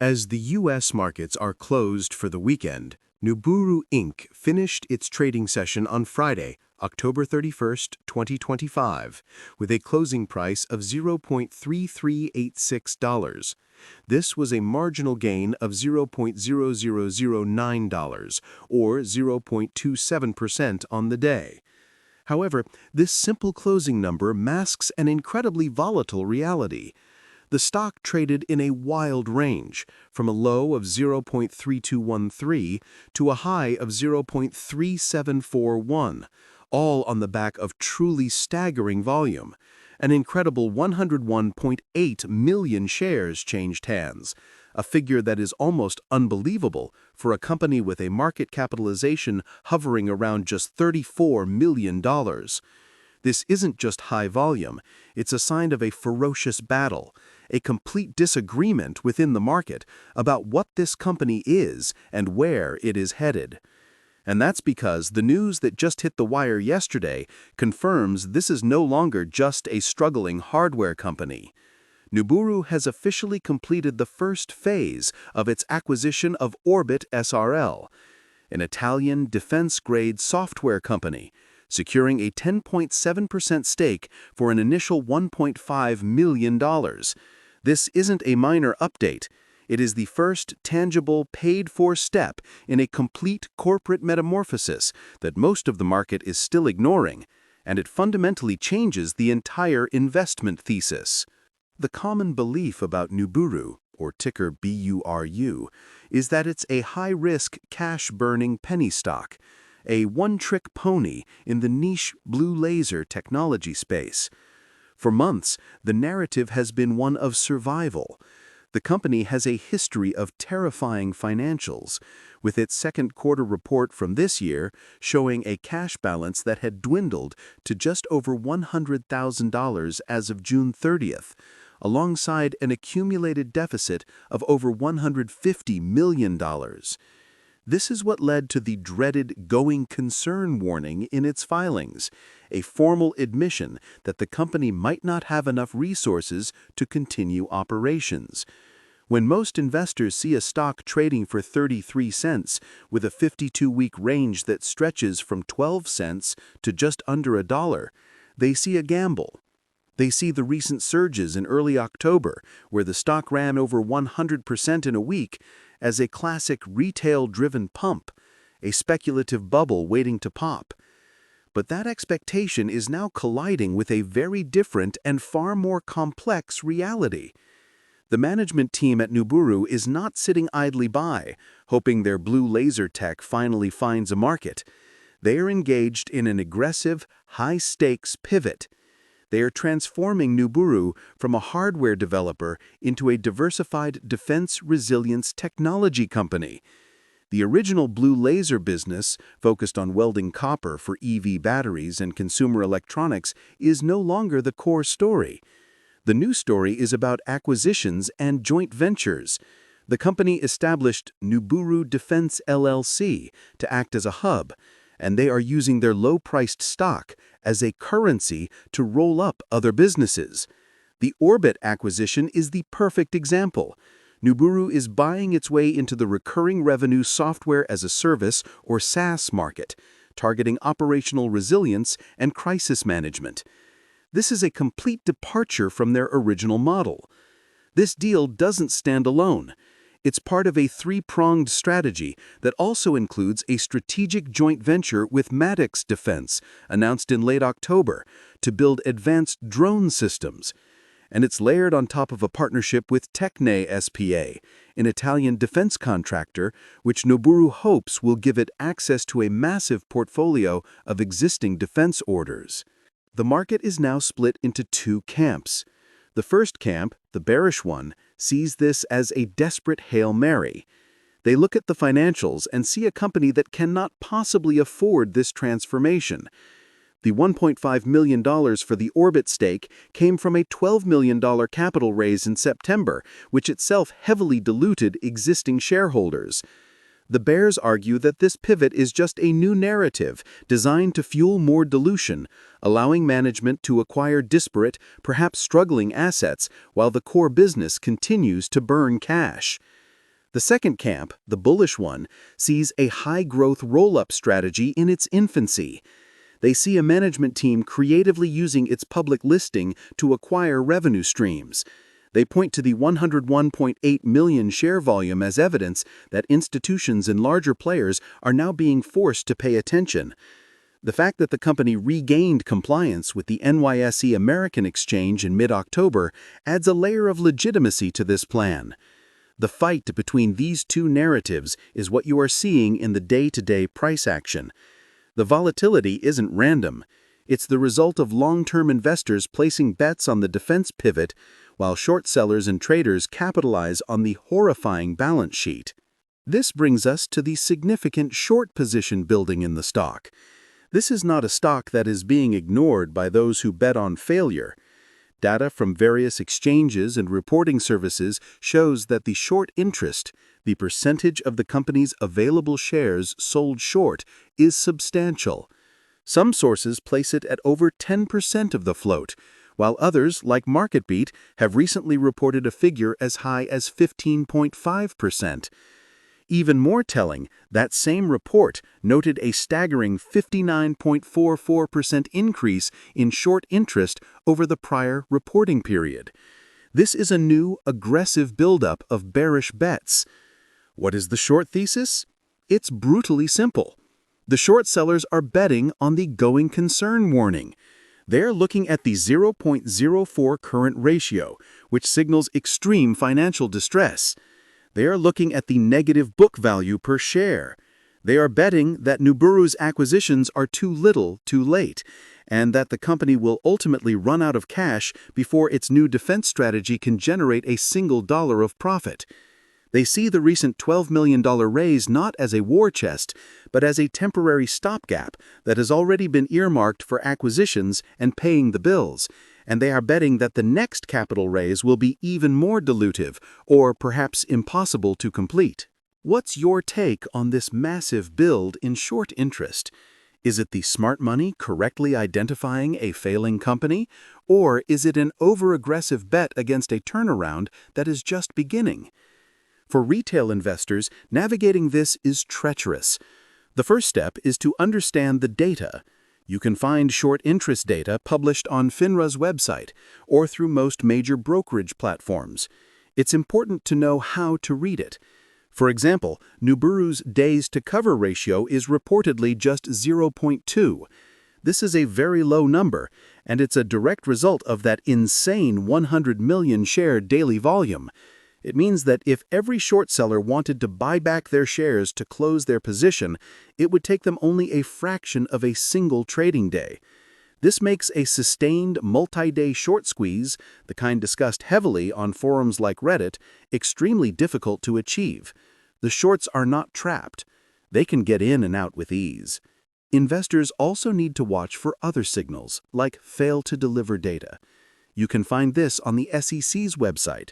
As the U.S. markets are closed for the weekend, BURU Inc. finished its trading session on Friday, October 31, 2025, with a closing price of $0.3386. This was a marginal gain of $0.0009, or 0.27% on the day. However, this simple closing number masks an incredibly volatile reality. The stock traded in a wild range, from a low of 0.3213 to a high of 0.3741, all on the back of truly staggering volume. An incredible 101.8 million shares changed hands, a figure that is almost unbelievable for a company with a market capitalization hovering around just $34 million. This isn't just high volume, it's a sign of a ferocious battle, a complete disagreement within the market about what this company is and where it is headed. And that's because the news that just hit the wire yesterday confirms this is no longer just a struggling hardware company. BURU has officially completed the first phase of its acquisition of Orbit SRL, an Italian defense-grade software company, securing a 10.7% stake for an initial $1.5 million. This isn't a minor update. It is the first tangible, paid-for step in a complete corporate metamorphosis that most of the market is still ignoring, and it fundamentally changes the entire investment thesis. The common belief about BURU, or ticker BURU, is that it's a high-risk, cash-burning penny stock, a one-trick pony in the niche blue laser technology space. For months, the narrative has been one of survival. The company has a history of terrifying financials, with its second quarter report from this year showing a cash balance that had dwindled to just over $100,000 as of June 30th, alongside an accumulated deficit of over $150 million. This is what led to the dreaded going concern warning in its filings, a formal admission that the company might not have enough resources to continue operations. When most investors see a stock trading for 33 cents with a 52-week range that stretches from 12 cents to just under $1, they see a gamble. They see the recent surges in early October, where the stock ran over 100% in a week, as a classic retail-driven pump, a speculative bubble waiting to pop. But that expectation is now colliding with a very different and far more complex reality. The management team at BURU is not sitting idly by, hoping their blue laser tech finally finds a market. They are engaged in an aggressive, high-stakes pivot. They are transforming BURU from a hardware developer into a diversified defense resilience technology company. The original blue laser business, focused on welding copper for EV batteries and consumer electronics, is no longer the core story. The new story is about acquisitions and joint ventures. The company established BURU Defense LLC to act as a hub, and they are using their low-priced stock as a currency to roll up other businesses. The Orbit acquisition is the perfect example. BURU is buying its way into the recurring revenue software as a service, or SaaS market, targeting operational resilience and crisis management. This is a complete departure from their original model. This deal doesn't stand alone. It's part of a three-pronged strategy that also includes a strategic joint venture with Maddox Defense, announced in late October, to build advanced drone systems. And it's layered on top of a partnership with Tecne SPA, an Italian defense contractor, which BURU hopes will give it access to a massive portfolio of existing defense orders. The market is now split into two camps. The first camp, the bearish one, sees this as a desperate Hail Mary. They look at the financials and see a company that cannot possibly afford this transformation. The $1.5 million for the Orbit stake came from a $12 million capital raise in September, which itself heavily diluted existing shareholders. The bears argue that this pivot is just a new narrative designed to fuel more dilution, allowing management to acquire disparate, perhaps struggling assets while the core business continues to burn cash. The second camp, the bullish one, sees a high-growth roll-up strategy in its infancy. They see a management team creatively using its public listing to acquire revenue streams. They point to the 101.8 million share volume as evidence that institutions and larger players are now being forced to pay attention. The fact that the company regained compliance with the NYSE American Exchange in mid-October adds a layer of legitimacy to this plan. The fight between these two narratives is what you are seeing in the day-to-day price action. The volatility isn't random. It's the result of long-term investors placing bets on the defense pivot, while short sellers and traders capitalize on the horrifying balance sheet. This brings us to the significant short position building in the stock. This is not a stock that is being ignored by those who bet on failure. Data from various exchanges and reporting services shows that the short interest, the percentage of the company's available shares sold short, is substantial. Some sources place it at over 10% of the float, while others, like MarketBeat, have recently reported a figure as high as 15.5%. Even more telling, that same report noted a staggering 59.44% increase in short interest over the prior reporting period. This is a new, aggressive buildup of bearish bets. What is the short thesis? It's brutally simple. The short sellers are betting on the going concern warning. They're looking at the 0.04 current ratio, which signals extreme financial distress. They are looking at the negative book value per share. They are betting that BURU's acquisitions are too little, too late, and that the company will ultimately run out of cash before its new defense strategy can generate a single dollar of profit. They see the recent $12 million raise not as a war chest, but as a temporary stopgap that has already been earmarked for acquisitions and paying the bills, and they are betting that the next capital raise will be even more dilutive or perhaps impossible to complete. What's your take on this massive build in short interest? Is it the smart money correctly identifying a failing company, or is it an over-aggressive bet against a turnaround that is just beginning? For retail investors, navigating this is treacherous. The first step is to understand the data. You can find short interest data published on FINRA's website or through most major brokerage platforms. It's important to know how to read it. For example, BURU's days to cover ratio is reportedly just 0.2. This is a very low number, and it's a direct result of that insane 100 million share daily volume. It means that if every short seller wanted to buy back their shares to close their position, it would take them only a fraction of a single trading day. This makes a sustained multi-day short squeeze, the kind discussed heavily on forums like Reddit, extremely difficult to achieve. The shorts are not trapped. They can get in and out with ease. Investors also need to watch for other signals, like fail-to-deliver data. You can find this on the SEC's website.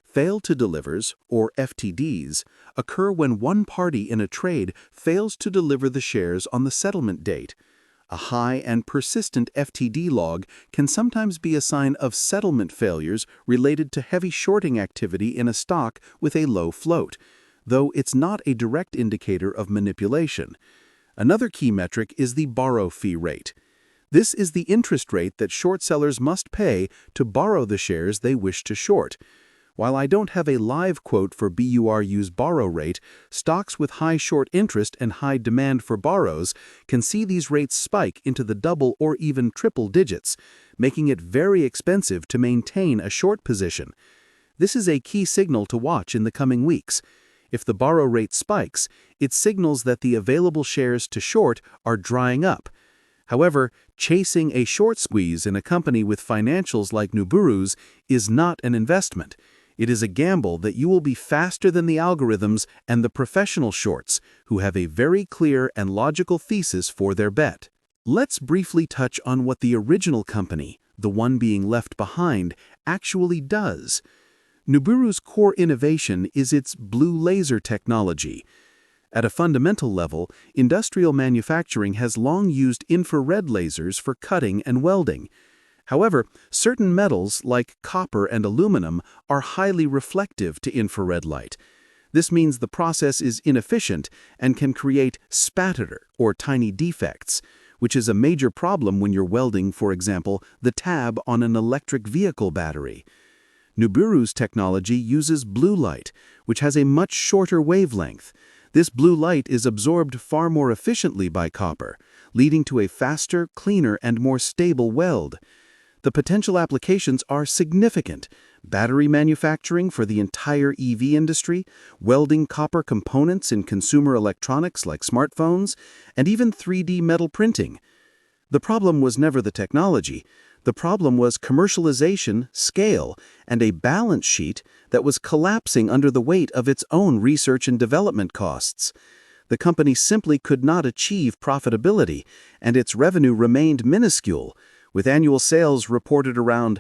Fail-to-delivers, or FTDs, occur when one party in a trade fails to deliver the shares on the settlement date. A high and persistent FTD log can sometimes be a sign of settlement failures related to heavy shorting activity in a stock with a low float, though it's not a direct indicator of manipulation. Another key metric is the borrow fee rate. This is the interest rate that short sellers must pay to borrow the shares they wish to short. While I don't have a live quote for BURU's borrow rate, stocks with high short interest and high demand for borrows can see these rates spike into the double or even triple digits, making it very expensive to maintain a short position. This is a key signal to watch in the coming weeks. If the borrow rate spikes, it signals that the available shares to short are drying up. However, chasing a short squeeze in a company with financials like BURU's is not an investment. It is a gamble that you will be faster than the algorithms and the professional shorts, who have a very clear and logical thesis for their bet. Let's briefly touch on what the original company, the one being left behind, actually does. BURU's core innovation is its blue laser technology. At a fundamental level, industrial manufacturing has long used infrared lasers for cutting and welding. However, certain metals like copper and aluminum are highly reflective to infrared light. This means the process is inefficient and can create spatter, or tiny defects, which is a major problem when you're welding, for example, the tab on an electric vehicle battery. BURU's technology uses blue light, which has a much shorter wavelength. This blue light is absorbed far more efficiently by copper, leading to a faster, cleaner, and more stable weld. The potential applications are significant: battery manufacturing for the entire EV industry, welding copper components in consumer electronics like smartphones, and even 3D metal printing. The problem was never the technology. The problem was commercialization, scale, and a balance sheet that was collapsing under the weight of its own research and development costs. The company simply could not achieve profitability, and its revenue remained minuscule, with annual sales reported around